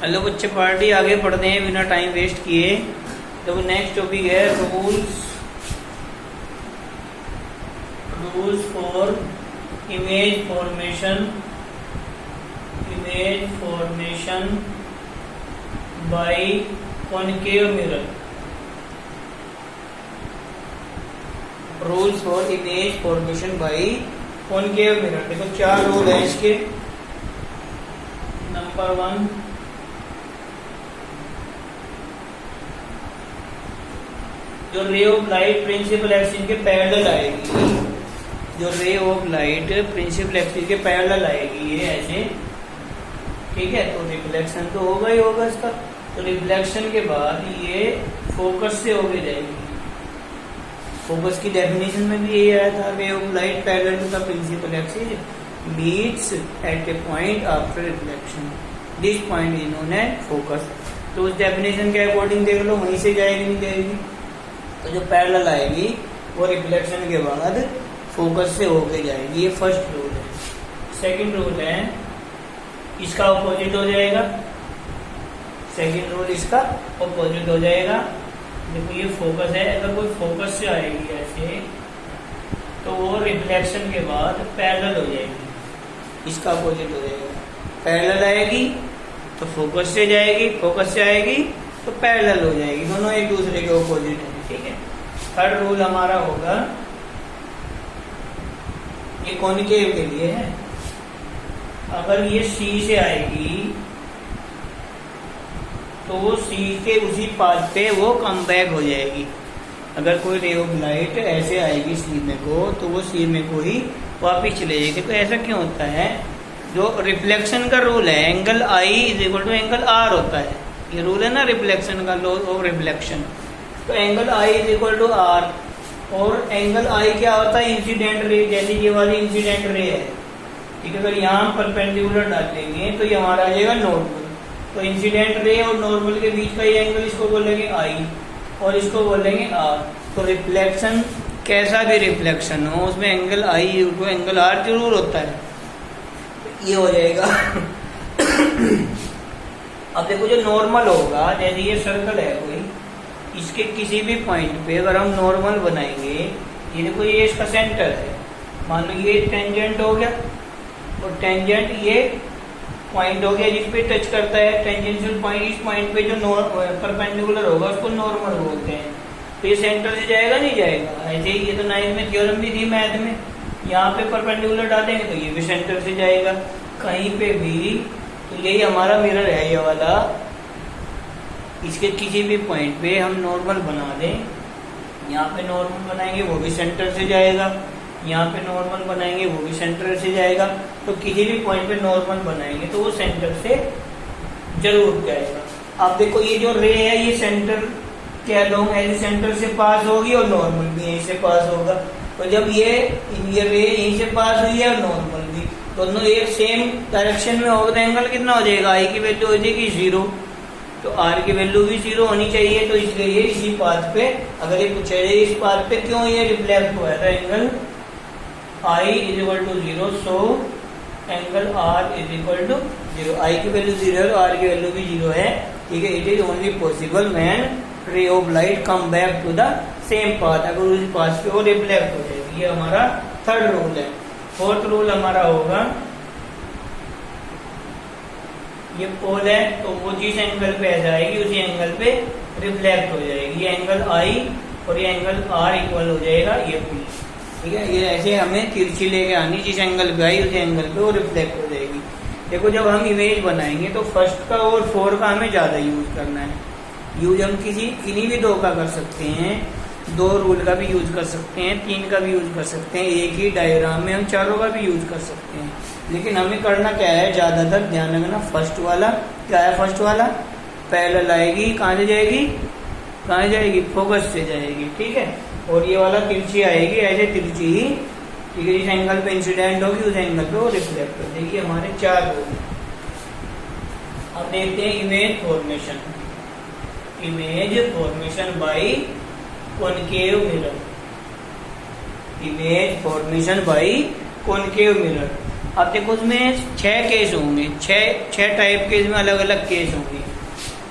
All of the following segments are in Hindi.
हेलो बच्चे, पार्टी आगे पढ़ते हैं बिना टाइम वेस्ट किए। तो नेक्स्ट टॉपिक है rules for image formation by concave mirror. Rules for image formation by concave mirror. देखो 4 रूल है इसके। नंबर 1, जो ray of light principal axis के पैरेलल आएगी, जो ray of light principal axis के पैरेलल आएगी, ये ऐसे, ठीक है। तो रिफ्लेक्शन तो होगा ही होगा इसका। तो रिफ्लेक्शन के बाद ये फोकस से होके जाएगी। फोकस की डेफिनेशन में भी यही आया था, ray of light parallel to the principal axis meets at a point after reflection, this point is known as focus. तो उस डेफिनेशन के अकॉर्डिंग देख लो, वहीं से जाएगी नहीं जाएगी। तो जो पैरेलल आएगी वो रिफ्लेक्शन के बाद फोकस से होके जाएगी। ये फर्स्ट रूल है। सेकंड रूल है, इसका ऑपोजिट हो जाएगा। सेकंड रूल इसका ऑपोजिट हो जाएगा। देखो ये फोकस है, अगर कोई फोकस से आएगी ऐसे तो वो रिफ्लेक्शन के बाद पैरेलल हो जाएगी। इसका ऑपोजिट हो जाएगा। पैरेलल आएगी तो फोकस से जाएगी, फोकस से आएगी तो पैरेलल हो जाएगी। दोनों एक दूसरे के ऑपोजिट है, ठीक है। थर्ड रूल हमारा होगा, ये कॉनकेव के लिए है। अगर ये सी से आएगी तो वो सी के उसी पाथ पे वो कम बैक हो जाएगी। अगर कोई रे ऑफ लाइट ऐसे आएगी सी में को, तो वो सी में को ही वापिस चले जाएगी। तो ऐसा क्यों होता है? जो रिफ्लेक्शन का रूल है, angle I is equal to angle R होता है। ये रूल है ना रिफ्लेक्शन का, लॉ ऑफ रिफ्लेक्शन। तो angle I is equal to R, और एंगल आई क्या होता है? Incident ray. जैसे ये वाली इंसिडेंट रे है, ठीक है। अगर यहाँ परपेंडिकुलर डालेंगे तो ये हमारा आ जाएगा नॉर्मल। तो इंसिडेंट रे और नॉर्मल के बीच का ये एंगल, इसको बोलेंगे आई और इसको बोलेंगे आर। तो रिफ्लेक्शन, कैसा भी रिफ्लेक्शन हो, उसमें एंगल आई को एंगल आर जरूर होता है। ये हो जाएगा। अब देखो जो नॉर्मल होगा, जैसे ये सर्कल है कोई, इसके किसी भी पॉइंट पे अगर हम नॉर्मल बनाएंगे, ये देखो ये इसका सेंटर है, मान लो ये टेंजेंट हो गया, और टेंजेंट ये पॉइंट हो गया जिस पे टच करता है। टेंजेंशियल पॉइंट, इस पॉइंट पे जो परपेंडिकुलर होगा उसको नॉर्मल बोलते हैं। तो ये सेंटर से जाएगा नहीं जाएगा? ऐसे ही ये तो 9th में थ्योरम भी थी मैथ में, यहाँ पे परपेंडिकुलर डालेंगे तो ये भी सेंटर से जाएगा कहीं पे भी। तो यही हमारा मिरर है ये वाला। इसके किसी भी पॉइंट पे हम नॉर्मल बना दें, यहाँ पे नॉर्मल बनाएंगे वो भी सेंटर से जाएगा, यहाँ पे नॉर्मल बनाएंगे वो भी सेंटर से जाएगा। तो किसी भी पॉइंट पे नॉर्मल बनाएंगे तो वो सेंटर से जरूर जाएगा। अब देखो ये जो रे है, ये सेंटर के अलोंग ऐसे सेंटर से पास होगी और नॉर्मल भी यहीं से पास होगा। तो जब ये रे यहीं से पास हुई है और नॉर्मल भी, दोनों एक सेम डायरेक्शन में होगा तो एंगल कितना हो जाएगा? आई की वैल्यू हो जाएगी 0, तो आर की वैल्यू भी 0 होनी चाहिए। तो इसलिए ये इसी पाथ पे, अगर ये पूछा जाए इस पाथ पे क्यों ये रिफ्लेक्ट हुआ है, angle I is equal to 0, so angle R is equal to 0। I की वैल्यू 0 है, आर की वैल्यू भी 0 है, ठीक है। It is only possible when ray of light come back to the same path. अगर उस पाथ पे वो रिफ्लेक्ट हो जाएगी। ये हमारा थर्ड रूल है। फोर्थ रूल हमारा होगा, ये पोल है तो वो जिस एंगल पे ऐसे आएगी उसी एंगल पे रिफ्लेक्ट हो जाएगी। ये एंगल आई और ये एंगल आर इक्वल हो जाएगा ये पी, ठीक है। ये ऐसे हमें तिरछी लेके आनी, जिस एंगल पे आई उसी एंगल पे वो रिफ्लेक्ट हो जाएगी। देखो जब हम इमेज बनाएंगे तो फर्स्ट का और 4 का हमें ज्यादा यूज करना है। यूज हम किन्हीं भी 2 का कर सकते हैं, 2 रूल का भी यूज कर सकते हैं, 3 का भी यूज कर सकते हैं। एक ही डायग्राम में हम 4 का भी यूज कर सकते हैं। लेकिन हमें करना क्या है, ज्यादातर ध्यान रखना फर्स्ट वाला। क्या है फर्स्ट वाला? पैरेलल आएगी, कहाँ से जाएगी? कहाँ जाएगी? फोकस से जाएगी, ठीक है। और ये वाला तिरछी आएगी, ऐसे तिरछी ही, ठीक है। जिस एंगल पे इंसिडेंट होगी उस एंगल पे वो रिफ्लेक्ट हो जाएगी। हमारे 4 रूल। अब देखते हैं image formation. Image formation by concave mirror. Image formation by concave mirror. अब देखो उसमें 6 केस होंगे, 6 टाइप के इसमें अलग अलग केस होंगे।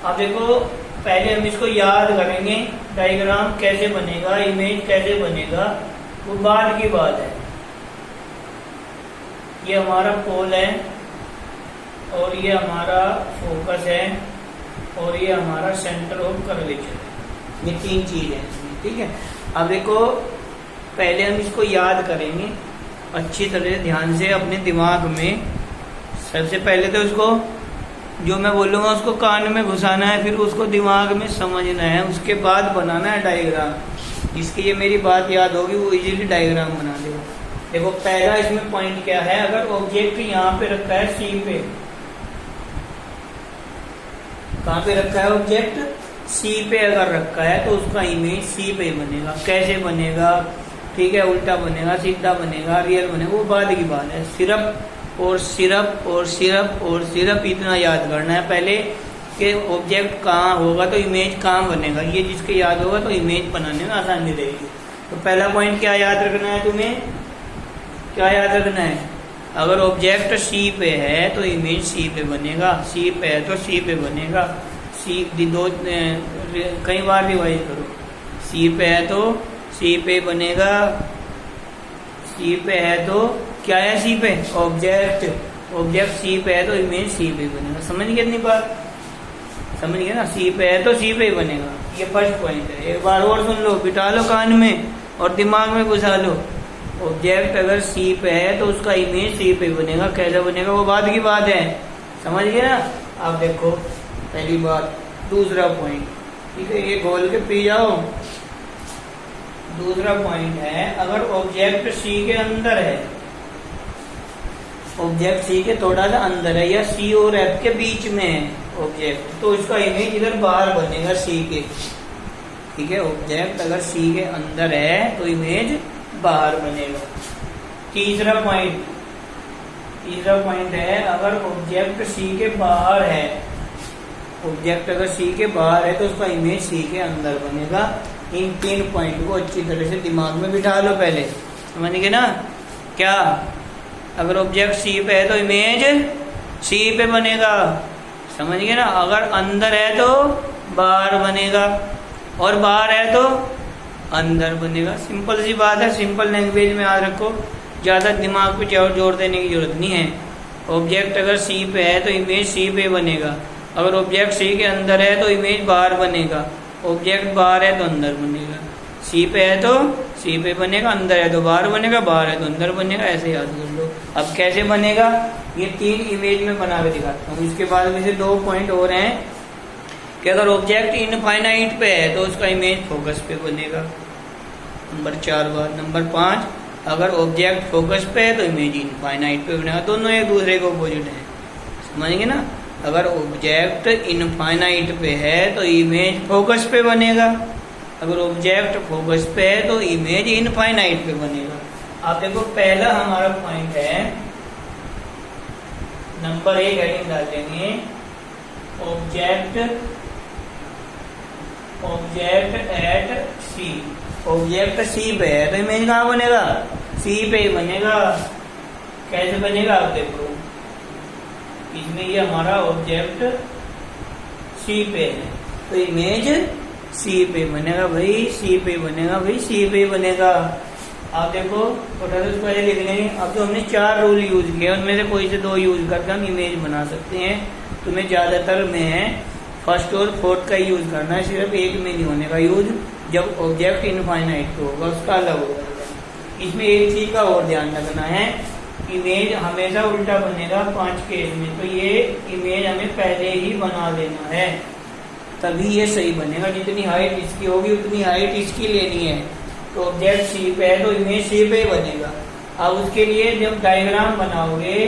अब देखो पहले हम इसको याद करेंगे, डायग्राम कैसे बनेगा, इमेज कैसे बनेगा, वो बाद की बात है। ये हमारा पोल है और ये हमारा फोकस है और ये हमारा सेंटर ऑफ कर्वेचर है। ये 3 चीज है इसमें, ठीक है। अब देखो पहले हम इसको याद करेंगे अच्छी तरह से, ध्यान से अपने दिमाग में। सबसे पहले तो उसको जो मैं बोलूँगा उसको कान में घुसाना है, फिर उसको दिमाग में समझना है, उसके बाद बनाना है डायग्राम। जिसकी ये मेरी बात याद होगी वो इजीली डायग्राम बना देगा। देखो पहला इसमें पॉइंट क्या है, अगर ऑब्जेक्ट यहाँ पे रखा है सी पे, कहाँ पे रखा है ऑब्जेक्ट, सी पे अगर रखा है तो उसका इमेज सी पे बनेगा। कैसे बनेगा, ठीक है, उल्टा बनेगा, सीधा बनेगा, रियल बनेगा, वो बाद की बात है। सिर्फ और सिर्फ और सिर्फ और सिर्फ इतना याद करना है पहले कि ऑब्जेक्ट कहाँ होगा तो इमेज कहाँ बनेगा। ये जिसके याद होगा तो इमेज बनाने में आसानी रहेगी। तो पहला पॉइंट क्या याद रखना है तुम्हें, क्या याद रखना है, अगर ऑब्जेक्ट सी पे है तो इमेज सी पे बनेगा, सी पे है तो सी पे बनेगा। सी दो कई बार रिवाइज करो, सी पे है तो सी पे बनेगा, सी पे है तो क्या है, सी पे ऑब्जेक्ट, ऑब्जेक्ट सी पे है तो इमेज सी पे बनेगा। समझ गए इतनी बात, समझ गए ना, सी पे है तो सी पे बनेगा। ये फर्स्ट पॉइंट है। एक बार और सुन लो, बिठा लो कान में और दिमाग में घुसा लो। ऑब्जेक्ट अगर सी पे है तो उसका इमेज सी पे बनेगा। कैसे बनेगा वो बाद की बात है, समझ गए ना। आप देखो पहली बात। दूसरा पॉइंट, ठीक है, ये खोल के पी जाओ। दूसरा पॉइंट है, अगर ऑब्जेक्ट सी के अंदर है, ऑब्जेक्ट सी के थोड़ा सा अंदर है या सी और एफ के बीच में है ऑब्जेक्ट, तो इसका इमेज इधर बाहर बनेगा सी के, ठीक है। ऑब्जेक्ट अगर सी के अंदर है तो इमेज बाहर बनेगा। तीसरा पॉइंट है, अगर ऑब्जेक्ट सी के बाहर है, ऑब्जेक्ट अगर सी के बाहर है तो उसका इमेज सी के अंदर बनेगा। इन 3 पॉइंट को अच्छी तरह से दिमाग में बिठा लो पहले, समझ गए ना। क्या, अगर ऑब्जेक्ट सी पे है तो इमेज सी पे बनेगा, समझ गए ना। अगर अंदर है तो बाहर बनेगा और बाहर है तो अंदर बनेगा। सिंपल सी बात है, सिंपल लैंग्वेज में याद रखो, ज़्यादा दिमाग पे जोर देने की जरूरत नहीं है। ऑब्जेक्ट अगर सी पे है तो इमेज सी पे बनेगा, अगर ऑब्जेक्ट सी के अंदर है तो इमेज बाहर बनेगा, ऑब्जेक्ट बाहर है तो अंदर बनेगा। सी पे है तो सी पे बनेगा, अंदर है तो बाहर बनेगा, बाहर है तो अंदर बनेगा। ऐसे याद कर लो। अब कैसे बनेगा, ये 3 इमेज में बना के दिखाता हूँ। इसके बाद में से 2 पॉइंट और हैं कि अगर ऑब्जेक्ट इनफाइनाइट पे है तो उसका इमेज फोकस पे बनेगा, नंबर 4 बार। नंबर 5, अगर ऑब्जेक्ट फोकस पे है तो इमेज इनफाइनाइट पे बनेगा। दोनों एक दूसरे के अपोजिट है, समझेंगे ना। अगर ऑब्जेक्ट इनफाइनाइट पे है तो इमेज फोकस पे बनेगा, अगर ऑब्जेक्ट फोकस पे है तो इमेज इनफाइनाइट पे बनेगा। आप देखो पहला हमारा पॉइंट है, नंबर 1 हेडिंग डाल देंगे, object at C. Object C पे है तो इमेज कहाँ बनेगा, सी पे ही बनेगा। कैसे बनेगा आप देखो, इसमें ये हमारा ऑब्जेक्ट सी पे है तो इमेज सी पे बनेगा भाई, सी पे बनेगा भाई, सी पे बनेगा। आप देखो थोड़ा सा पहले लिख लेंगे। अब जो हमने 4 रूल यूज किए उनमें से कोई से 2 यूज करके हम इमेज बना सकते हैं। तुम्हें ज्यादातर में है फर्स्ट और फोर्थ का यूज करना है, सिर्फ एक में नहीं होने का यूज। जब ऑब्जेक्ट इनफाइनाइट पे होगा उसका अलग होगा। इसमें एक चीज का और ध्यान रखना है, इमेज हमेशा उल्टा बनेगा 5 केस में। तो ये इमेज हमें पहले ही बना लेना है, तभी ये सही बनेगा। जितनी हाइट इसकी होगी उतनी हाइट इसकी लेनी है। तो ऑब्जेक्ट सी पे है तो इमेज सी पे ही बनेगा। अब उसके लिए जब डायग्राम बनाओगे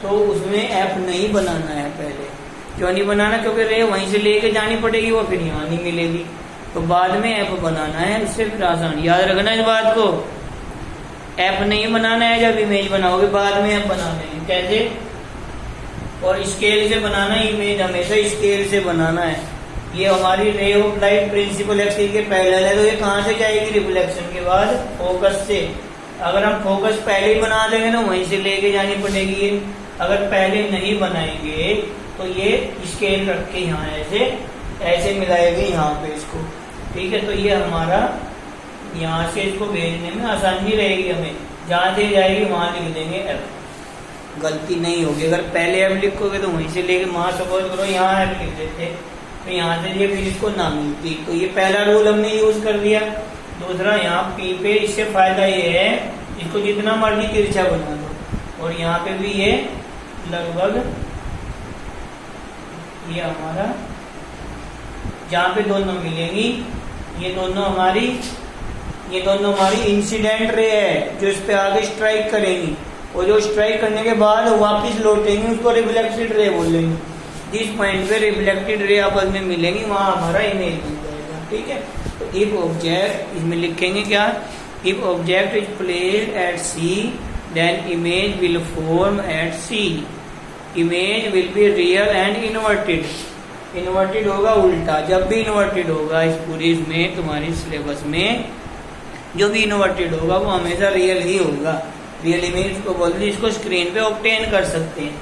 तो उसमें एफ नहीं बनाना है पहले। क्यों नहीं बनाना, क्योंकि रे वहीं से लेके जानी पड़ेगी, वो फिर यहाँ नहीं मिलेगी। तो बाद में एफ बनाना है, उससे फिर आसान। याद रखना इस बात को, एफ नहीं बनाना है जब इमेज बनाओगे, बाद में एफ बनाना है। कैसे, और स्केल से बनाना है इमेज, हमेशा स्केल से बनाना है। ये हमारी ray of light principal axis के पैरेलल है, तो ये कहाँ से जाएगी, रिफ्लेक्शन के बाद फोकस से। अगर हम फोकस पहले ही बना देंगे ना वहीं से लेके जानी पड़ेगी ये। अगर पहले नहीं बनाएंगे तो ये स्केल रख के यहाँ ऐसे ऐसे मिलाएंगे यहाँ पे इसको, ठीक है। तो ये हमारा यहाँ से इसको भेजने में आसानी रहेगी, हमें जहाँ से जाएगी वहां लिख देंगे एफ, गलती नहीं होगी। अगर पहले एफ लिखोगे तो वहीं से लेके वहां सपोज करो यहाँ एफ लिख देते तो यहाँ से ये फिर इसको ना मिलती। तो ये पहला रूल हमने यूज कर दिया। दूसरा यहाँ पी पे इससे फायदा ये है इसको जितना मर्जी तिरछा बना दो, और यहाँ पे भी ये लगभग ये हमारा जहाँ पे दोनों मिलेंगी ये दोनों हमारी इंसिडेंट रे है जो इस पे आगे स्ट्राइक करेंगी, और जो स्ट्राइक करने के बाद वापस लौटेंगी उसको रिफ्लेक्टेड रे बोलेंगे। जिस पॉइंट पे रिफ्लेक्टेड रे आपस में मिलेंगी वहां हमारा इमेज मिल जाएगा, ठीक है। तो इफ ऑब्जेक्ट, इसमें लिखेंगे क्या, if object is placed at C then image will form at C, image will be real and inverted. Inverted होगा उल्टा, जब भी इन्वर्टेड होगा इस पूरी इसमें तुम्हारी सिलेबस में जो भी इन्वर्टेड होगा वो हमेशा रियल ही होगा। रियल इमेज को बोलते हैं, इसको स्क्रीन पे ऑब्टेन कर सकते हैं।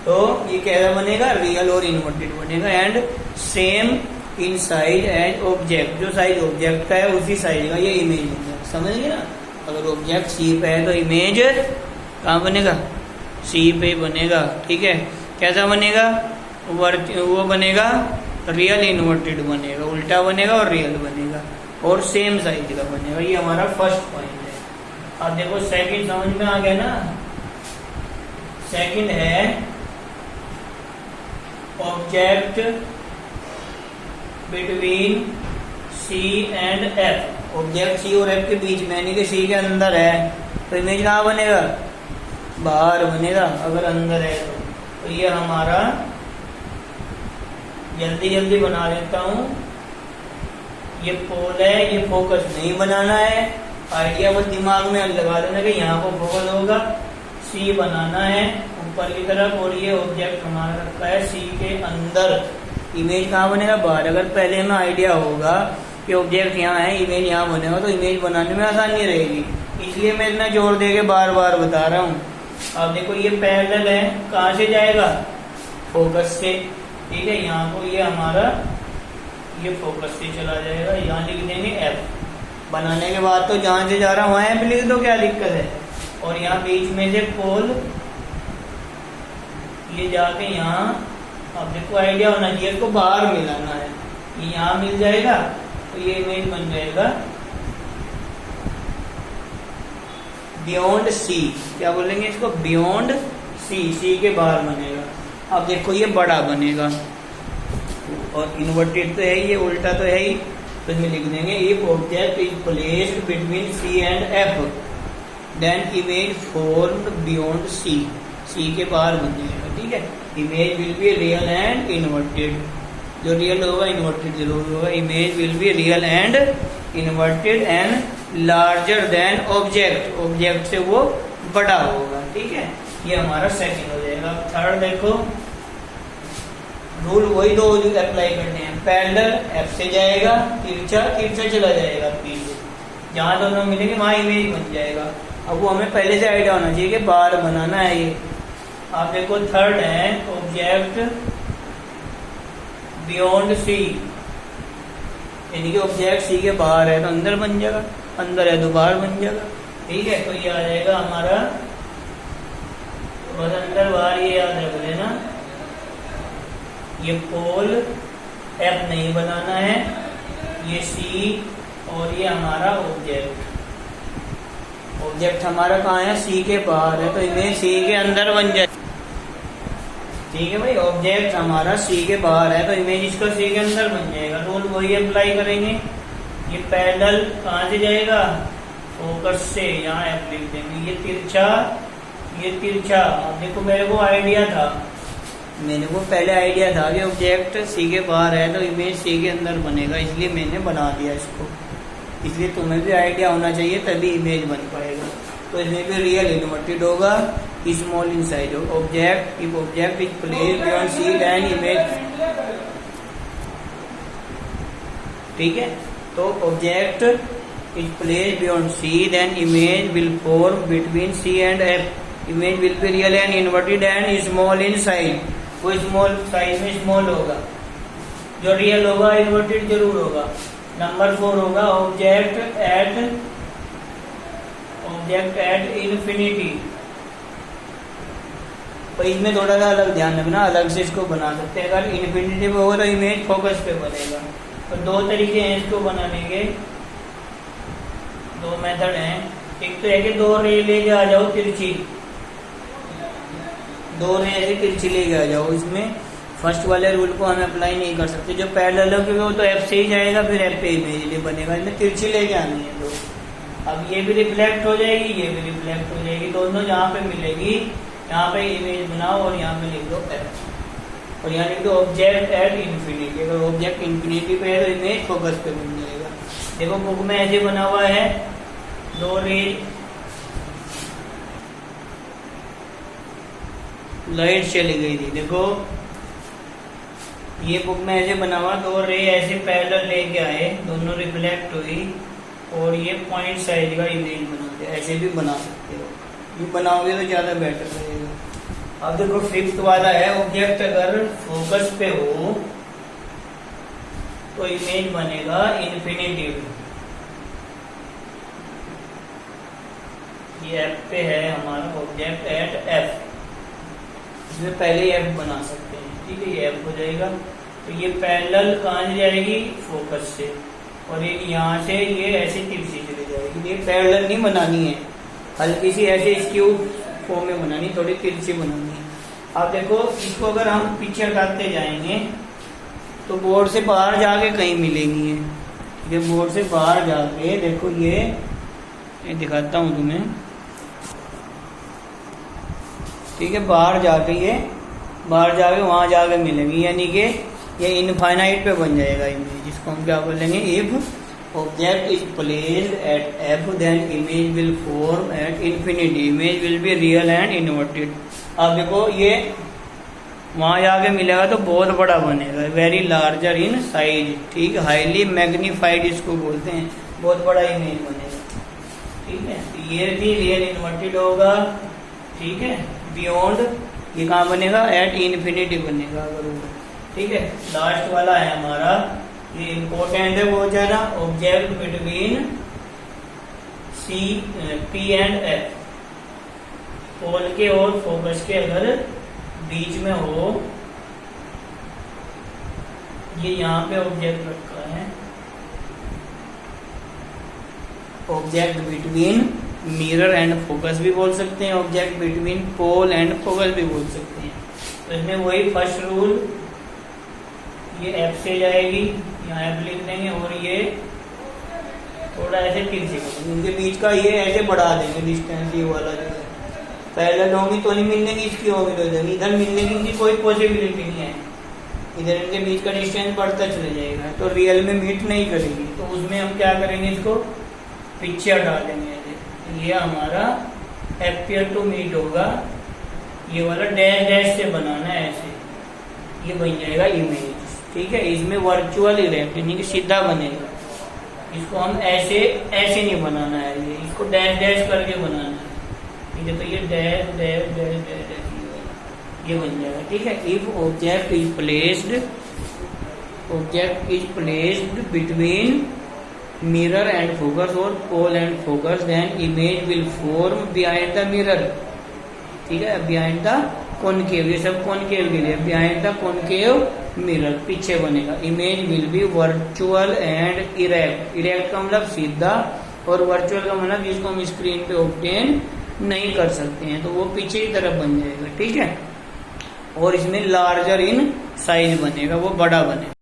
तो ये कैसा बनेगा, रियल और इन्वर्टेड बनेगा। And same in size as object, जो साइज ऑब्जेक्ट का है उसी साइज का ये इमेज बनेगा, समझ गए ना। अगर ऑब्जेक्ट सी पे है तो इमेज कहाँ बनेगा, सी पे बनेगा, ठीक है। कैसा बनेगा, वो बनेगा रियल इन्वर्टेड बनेगा, उल्टा बनेगा और रियल बनेगा, और सेम साइज का बनेगा। ये हमारा फर्स्ट पॉइंट है। अब देखो सेकंड समझ में आ गया ना। सेकंड है object between C and F. Object C और एफ के बीच में, यानी कि सी के अंदर है तो इमेज कहाँ बनेगा, बाहर बनेगा। अगर अंदर है तो ये हमारा जल्दी जल्दी बना देता हूं। ये पोल है, ये फोकस नहीं बनाना है, आइडिया बस दिमाग में लगा देना कि यहाँ को फोकस होगा, सी बनाना है ऊपर की तरफ, और ये ऑब्जेक्ट हमारा रखा है सी के अंदर। इमेज कहाँ बनेगा, बाहर। अगर पहले में आइडिया होगा कि ऑब्जेक्ट यहाँ है, इमेज यहाँ बनेगा, तो इमेज बनाने में आसानी रहेगी। इसलिए मैं इतना जोर दे के बार बार बता रहा हूँ। अब देखो ये पैरेलल है, कहाँ से जाएगा, फोकस से, ठीक है। यहाँ को ये हमारा ये फोकस से चला जाएगा, यहाँ लिख देंगे एफ। बनाने के बाद तो जहां से जा रहा है वहां एफ लिख दो, क्या दिक्कत है। और यहाँ बीच में से पोल ये जाके यहाँ, अब देखो आइडिया होना चाहिए, इसको बाहर मिलाना है, ये यहाँ मिल जाएगा तो ये इमेज बन जाएगा बियॉन्ड सी। क्या बोलेंगे इसको, बियॉन्ड सी, सी के बाहर बनेगा। अब देखो ये बड़ा बनेगा, और इन्वर्टेड तो है ही, ये उल्टा तो है ही, तो इसमें लिख देंगे if object is placed between C and F then image formed beyond C, C के बाहर बन जाएगा, ठीक है। Image will be real and inverted, जो रियल होगा इन्वर्टेड जरूर होगा। Image will be real and inverted and larger than object, object से वो बड़ा होगा, ठीक है। ये हमारा सेकंड हो जाएगा। थर्ड देखो, रूल वही दो अप्लाई करने हैं। पैरेलल एफ से जाएगा, तिरछा तिरछा चला जाएगा पीछे, जहां दोनों मिलेंगे वहां इमेज बन जाएगा। अब वो हमें पहले से आइडिया होना चाहिए कि बाहर बनाना है ये। आप देखो थर्ड है ऑब्जेक्ट बियॉन्ड सी, यानी कि ऑब्जेक्ट सी के बाहर है तो अंदर बन जाएगा, अंदर है तो बाहर बन जाएगा, ठीक है। तो ये आ जाएगा हमारा, बस अंदर बाहर ये याद रख लेना। ये पोल एफ नहीं बनाना है, ये सी, और ये हमारा ऑब्जेक्ट। ऑब्जेक्ट हमारा कहाँ है, सी के बाहर है तो इमेज सी के अंदर बन जाए, ठीक है भाई। ऑब्जेक्ट हमारा सी के बाहर है तो इमेज इसका सी के अंदर बन जाएगा। रूल वही अप्लाई करेंगे। ये पैरेलल कहाँ से जाएगा, फोकस से, यहाँ एफ लिख देंगे। ये तिरछा, ये तिरछा। अब देखो मेरे को आइडिया था, मैंने को पहले आइडिया था कि ऑब्जेक्ट सी के बाहर है तो इमेज सी के अंदर बनेगा, इसलिए मैंने बना दिया इसको। इसलिए तुम्हें भी आइडिया होना चाहिए तभी इमेज बन पाएगा। तो इसमें भी रियल इन्वर्टेड होगा, स्मॉल इन साइज होगा। Object if object is placed beyond C then image, ठीक है। तो object is placed beyond C, then image will form between C and F. Image will be real and inverted and small in size. वो स्मॉल साइज में स्मॉल होगा, जो रियल होगा इन्वर्टेड जरूर होगा। नंबर 4 होगा ऑब्जेक्ट एट इन्फिनिटी। तो इसमें थोड़ा सा अलग ध्यान रखना, अलग से इसको बना सकते हैं। अगर इन्फिनिटी पे होगा तो इमेज फोकस पे बनेगा। तो दो तरीके हैं इसको बनाने के, दो मेथड हैं। एक तो है कि दो रे लेके आ जाओ तिरछी, दो रे ऐसे तिरछी लेके आ जाओ। इसमें फर्स्ट वाले रूल को हम अप्लाई नहीं कर सकते, जो पैरेलल हो क्योंकि वो तो एफ से ही जाएगा, फिर एफ पे इमेज बनेगा। इसमें तिरछी लेके आनी है दो। अब ये भी रिफ्लेक्ट हो जाएगी, ये भी रिफ्लेक्ट हो जाएगी, दोनों जहाँ पे मिलेगी यहाँ पे इमेज बनाओ और यहाँ पे लिख दो एफ और यहाँ लिख दो ऑब्जेक्ट एट इन्फिनिटी। अगर ऑब्जेक्ट इन्फिनिटी पे है तो इमेज फोकस पे बन जाएगा। देखो बुक में ऐसे बना हुआ है, दो रे लाइट चली गई थी। देखो ये बुक में ऐसे बना हुआ, दो रे ऐसे पैरेलल लेके आए, दोनों रिफ्लेक्ट हुई और ये पॉइंट साइज का इमेज बना दिया। ऐसे भी बना सकते हो, ये बनाओगे तो ज्यादा बेटर रहेगा। अब देखो फिफ्थ वाला है, ऑब्जेक्ट अगर फोकस पे हो तो इमेज बनेगा इन्फिनिटी। ये एफ पे है हमारा ऑब्जेक्ट एट एफ, इसमें पहले एफ बना सकते हैं, ठीक है। ये एफ हो जाएगा तो ये पैरेलल कहाँ जाएगी, फोकस से, और एक यहाँ से ये ऐसे तिरछी चली जाएगी। ये पैरेलल नहीं बनानी है, हल्की सी ऐसे स्क्यू फॉर्म में बनानी, थोड़ी तिरछी बनानी है। अब देखो इसको अगर हम पीछे हटाते जाएंगे तो बोर्ड से बाहर जाके कहीं मिलेंगी। ये बोर्ड से बाहर जाके देखो ये दिखाता हूँ तुम्हें, ठीक है। बाहर जाके वहां जाके मिलेंगी, यानी कि ये इनफाइनाइट पे बन जाएगा इमेज। जिसको हम क्या बोलेंगे, if object is placed at F then image will form at infinity, image will be real and inverted. अब देखो ये वहां जाके मिलेगा तो बहुत बड़ा बनेगा, वेरी लार्जर इन साइज, ठीक। हाईली मैग्नीफाइड इसको बोलते हैं, बहुत बड़ा इमेज बनेगा, ठीक है। ये भी रियल इन्वर्टेड होगा, ठीक है। बियॉन्ड ये कहाँ बनेगा, एट इन्फिनिटी बनेगा अगर होगा, ठीक है। लास्ट वाला है हमारा, ये इम्पोर्टेंट है बहुत ज्यादा, object between C P and F, pole के और फोकस के अगर बीच में हो, ये यहाँ पे ऑब्जेक्ट रखा है, object between mirror and focus भी बोल सकते हैं, object between pole and focus भी बोल सकते हैं। तो इसमें वही फर्स्ट रूल, ये एफ से जाएगी, यहाँ एफ लिख देंगे और ये थोड़ा ऐसे तिरछी करेंगे, इनके बीच का ये ऐसे बढ़ा देंगे डिस्टेंस, ये वाला जो है। पैरेलल होंगी तो नहीं मिलने की, इसकी होगी तो इधर मिलने की कोई पॉसिबिलिटी नहीं है, इधर इनके बीच का डिस्टेंस बढ़ता चले जाएगा, तो रियल में मीट नहीं करेगी। तो उसमें हम क्या करेंगे, इसको पीछे हटा देंगे। ये हमारा एपियर टू मीट होगा, ये वाला डैश डैश से बनाना है ऐसे, ये बन जाएगा इमेज, ठीक है। इसमें वर्चुअल इरेक्ट यानी कि सीधा बनेगा, इसको हम ऐसे नहीं बनाना है, ये इसको डैश डैश करके बनाना है, ठीक है। तो ये डैश डैश डैश डैश ये बन जाएगा, ठीक है। If object is placed between mirror and focus और pole and focus then image will form behind the mirror, ठीक है। बिहाइंड द कॉनकेव, ये सब कॉनकेव के लिए, बिहाइंड द कॉनकेव मिरर पीछे बनेगा। Image will B virtual and erect, erect का मतलब सीधा और वर्चुअल का मतलब जिसको हम स्क्रीन पे ऑब्टेन नहीं कर सकते हैं, तो वो पीछे की तरफ बन जाएगा, ठीक है। और इसमें लार्जर इन साइज बनेगा, वो बड़ा बनेगा।